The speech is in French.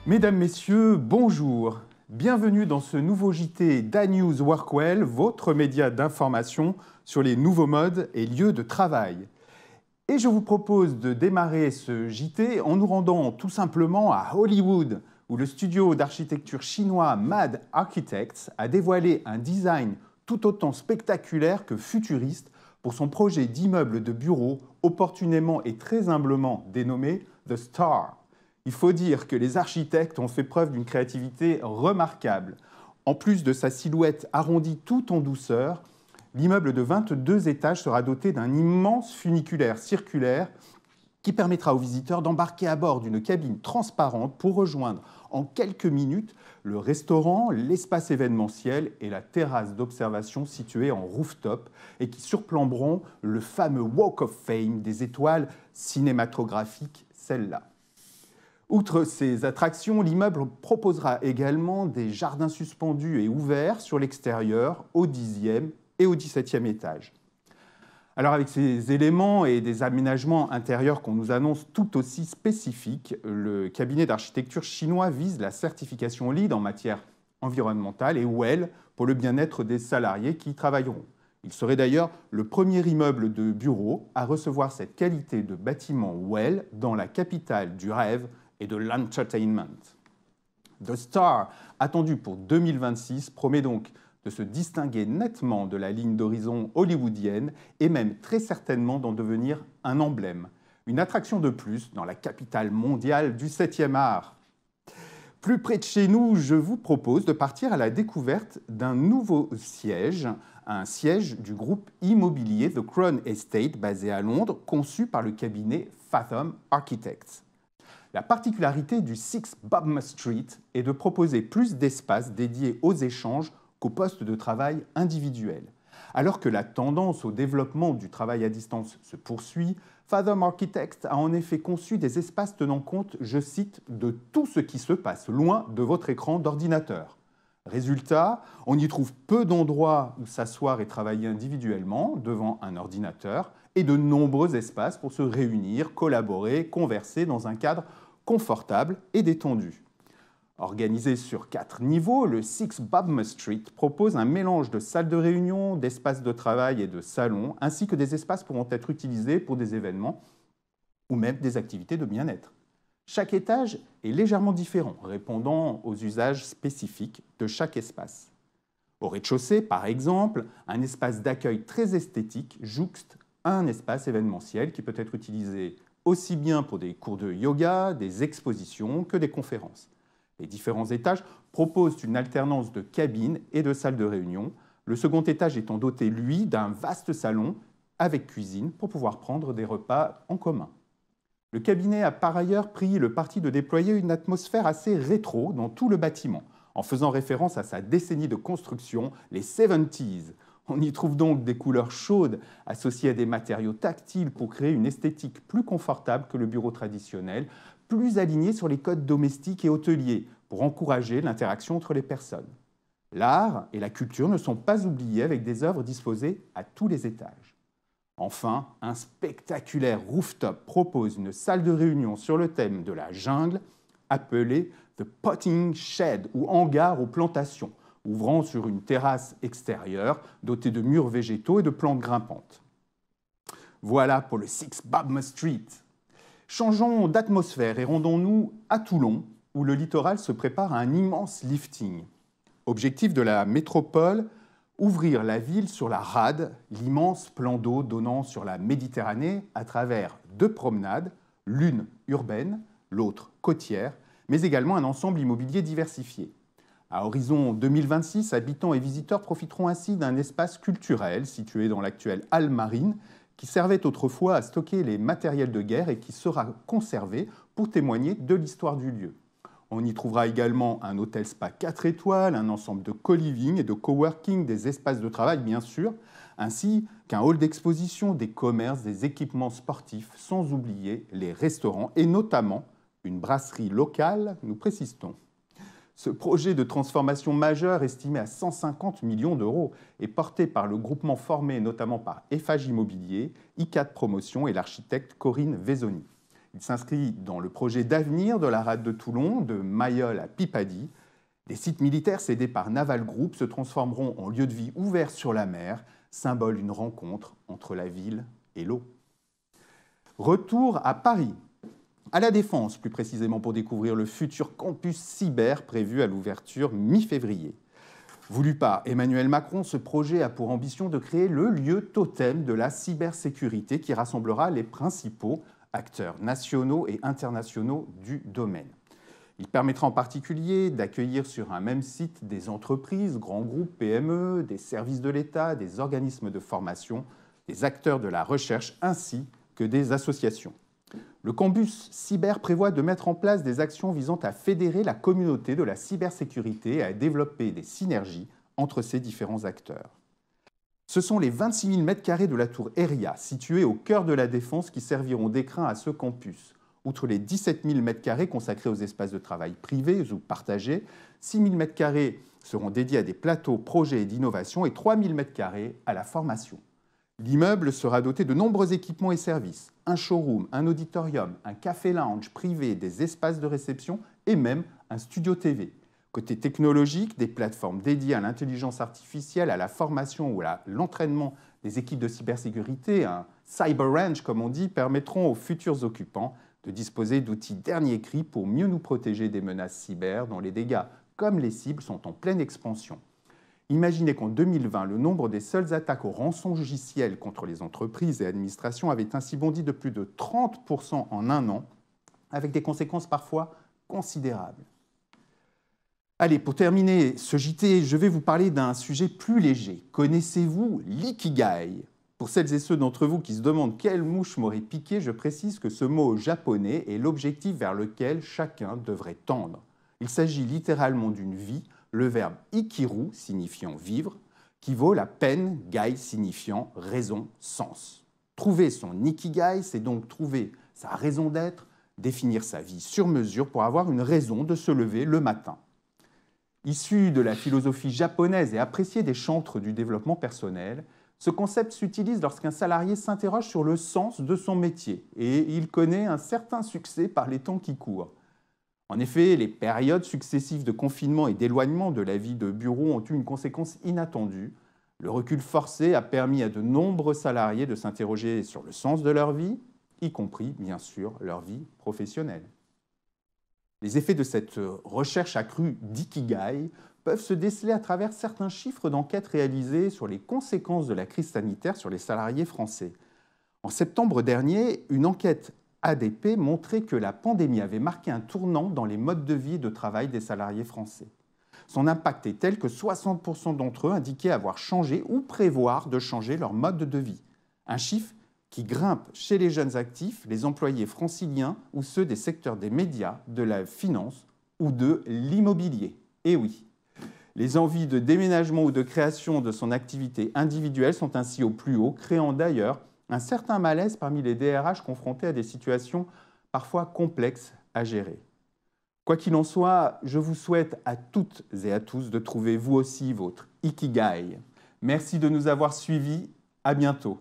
Mesdames, Messieurs, bonjour. Bienvenue dans ce nouveau JT d'A-News Workwell, votre média d'information sur les nouveaux modes et lieux de travail. Et je vous propose de démarrer ce JT en nous rendant tout simplement à Hollywood, où le studio d'architecture chinois MAD Architects a dévoilé un design tout autant spectaculaire que futuriste pour son projet d'immeuble de bureau, opportunément et très humblement dénommé The Star. Il faut dire que les architectes ont fait preuve d'une créativité remarquable. En plus de sa silhouette arrondie tout en douceur, l'immeuble de 22 étages sera doté d'un immense funiculaire circulaire qui permettra aux visiteurs d'embarquer à bord d'une cabine transparente pour rejoindre en quelques minutes le restaurant, l'espace événementiel et la terrasse d'observation située en rooftop et qui surplomberont le fameux Walk of Fame des étoiles cinématographiques, celle-là. Outre ces attractions, l'immeuble proposera également des jardins suspendus et ouverts sur l'extérieur au 10e et au 17e étage. Alors avec ces éléments et des aménagements intérieurs qu'on nous annonce tout aussi spécifiques, le cabinet d'architecture chinois vise la certification LEED en matière environnementale et WELL pour le bien-être des salariés qui y travailleront. Il serait d'ailleurs le premier immeuble de bureau à recevoir cette qualité de bâtiment WELL dans la capitale du rêve et de l'entertainment. The Star, attendu pour 2026, promet donc de se distinguer nettement de la ligne d'horizon hollywoodienne et même très certainement d'en devenir un emblème, une attraction de plus dans la capitale mondiale du 7e art. Plus près de chez nous, je vous propose de partir à la découverte d'un nouveau siège, un siège du groupe immobilier The Crown Estate basé à Londres, conçu par le cabinet Fathom Architects. La particularité du 6 Bodmer Street est de proposer plus d'espace dédié aux échanges qu'aux postes de travail individuels. Alors que la tendance au développement du travail à distance se poursuit, Fathom Architects a en effet conçu des espaces tenant compte, je cite, de tout ce qui se passe loin de votre écran d'ordinateur. Résultat, on y trouve peu d'endroits où s'asseoir et travailler individuellement devant un ordinateur et de nombreux espaces pour se réunir, collaborer, converser dans un cadre confortable et détendu. Organisé sur 4 niveaux, le 6 Bodmer Street propose un mélange de salles de réunion, d'espaces de travail et de salons, ainsi que des espaces pouvant être utilisés pour des événements ou même des activités de bien-être. Chaque étage est légèrement différent, répondant aux usages spécifiques de chaque espace. Au rez-de-chaussée, par exemple, un espace d'accueil très esthétique jouxte un espace événementiel qui peut être utilisé aussi bien pour des cours de yoga, des expositions que des conférences. Les différents étages proposent une alternance de cabines et de salles de réunion, le second étage étant doté, lui, d'un vaste salon avec cuisine pour pouvoir prendre des repas en commun. Le cabinet a par ailleurs pris le parti de déployer une atmosphère assez rétro dans tout le bâtiment, en faisant référence à sa décennie de construction, les 70s. On y trouve donc des couleurs chaudes associées à des matériaux tactiles pour créer une esthétique plus confortable que le bureau traditionnel, plus alignée sur les codes domestiques et hôteliers pour encourager l'interaction entre les personnes. L'art et la culture ne sont pas oubliés avec des œuvres disposées à tous les étages. Enfin, un spectaculaire rooftop propose une salle de réunion sur le thème de la jungle appelée The Potting Shed ou hangar aux plantations, ouvrant sur une terrasse extérieure dotée de murs végétaux et de plantes grimpantes. Voilà pour le 6 Bodmer Street. Changeons d'atmosphère et rendons-nous à Toulon, où le littoral se prépare à un immense lifting. Objectif de la métropole, ouvrir la ville sur la Rade, l'immense plan d'eau donnant sur la Méditerranée à travers 2 promenades, l'une urbaine, l'autre côtière, mais également un ensemble immobilier diversifié. À horizon 2026, habitants et visiteurs profiteront ainsi d'un espace culturel situé dans l'actuelle halle marine qui servait autrefois à stocker les matériels de guerre et qui sera conservé pour témoigner de l'histoire du lieu. On y trouvera également un hôtel spa 4 étoiles, un ensemble de co-living et de coworking, des espaces de travail bien sûr, ainsi qu'un hall d'exposition, des commerces, des équipements sportifs, sans oublier les restaurants et notamment une brasserie locale, nous précisons. Ce projet de transformation majeure, estimé à 150 millions d'euros, est porté par le groupement formé notamment par Eiffage Immobilier, ICAD Promotion et l'architecte Corinne Vezoni. Il s'inscrit dans le projet d'avenir de la rade de Toulon, de Mayol à Pipadi. Les sites militaires cédés par Naval Group se transformeront en lieux de vie ouverts sur la mer, symbole d'une rencontre entre la ville et l'eau. Retour à Paris, à la Défense plus précisément, pour découvrir le futur campus cyber prévu à l'ouverture mi-février. Voulu par Emmanuel Macron, ce projet a pour ambition de créer le lieu totem de la cybersécurité qui rassemblera les principaux acteurs nationaux et internationaux du domaine. Il permettra en particulier d'accueillir sur un même site des entreprises, grands groupes, PME, des services de l'État, des organismes de formation, des acteurs de la recherche ainsi que des associations. Le campus cyber prévoit de mettre en place des actions visant à fédérer la communauté de la cybersécurité et à développer des synergies entre ces différents acteurs. Ce sont les 26 000 m² de la tour Eria, située au cœur de la Défense, qui serviront d'écrin à ce campus. Outre les 17 000 m² consacrés aux espaces de travail privés ou partagés, 6 000 m² seront dédiés à des plateaux, projets et d'innovation et 3 000 m² à la formation. L'immeuble sera doté de nombreux équipements et services, un showroom, un auditorium, un café-lounge privé, des espaces de réception et même un studio TV. Côté technologique, des plateformes dédiées à l'intelligence artificielle, à la formation ou à l'entraînement des équipes de cybersécurité, un cyber range comme on dit, permettront aux futurs occupants de disposer d'outils dernier cri pour mieux nous protéger des menaces cyber dont les dégâts comme les cibles sont en pleine expansion. Imaginez qu'en 2020, le nombre des seules attaques au rançongiciel contre les entreprises et administrations avait ainsi bondi de plus de 30% en un an, avec des conséquences parfois considérables. Allez, pour terminer ce JT, je vais vous parler d'un sujet plus léger. Connaissez-vous l'ikigai ? Pour celles et ceux d'entre vous qui se demandent quelle mouche m'aurait piqué, je précise que ce mot japonais est l'objectif vers lequel chacun devrait tendre. Il s'agit littéralement d'une vie, le verbe ikiru signifiant vivre, qui vaut la peine, gai signifiant raison, sens. Trouver son ikigai, c'est donc trouver sa raison d'être, définir sa vie sur mesure pour avoir une raison de se lever le matin. Issu de la philosophie japonaise et apprécié des chantres du développement personnel, ce concept s'utilise lorsqu'un salarié s'interroge sur le sens de son métier et il connaît un certain succès par les temps qui courent. En effet, les périodes successives de confinement et d'éloignement de la vie de bureau ont eu une conséquence inattendue. Le recul forcé a permis à de nombreux salariés de s'interroger sur le sens de leur vie, y compris, bien sûr, leur vie professionnelle. Les effets de cette recherche accrue d'ikigai peuvent se déceler à travers certains chiffres d'enquête réalisés sur les conséquences de la crise sanitaire sur les salariés français. En septembre dernier, une enquête ADP montrait que la pandémie avait marqué un tournant dans les modes de vie et de travail des salariés français. Son impact est tel que 60% d'entre eux indiquaient avoir changé ou prévoir de changer leur mode de vie. Un chiffre qui grimpe chez les jeunes actifs, les employés franciliens ou ceux des secteurs des médias, de la finance ou de l'immobilier. Et oui, les envies de déménagement ou de création de son activité individuelle sont ainsi au plus haut, créant d'ailleurs un certain malaise parmi les DRH confrontés à des situations parfois complexes à gérer. Quoi qu'il en soit, je vous souhaite à toutes et à tous de trouver vous aussi votre ikigai. Merci de nous avoir suivis. À bientôt.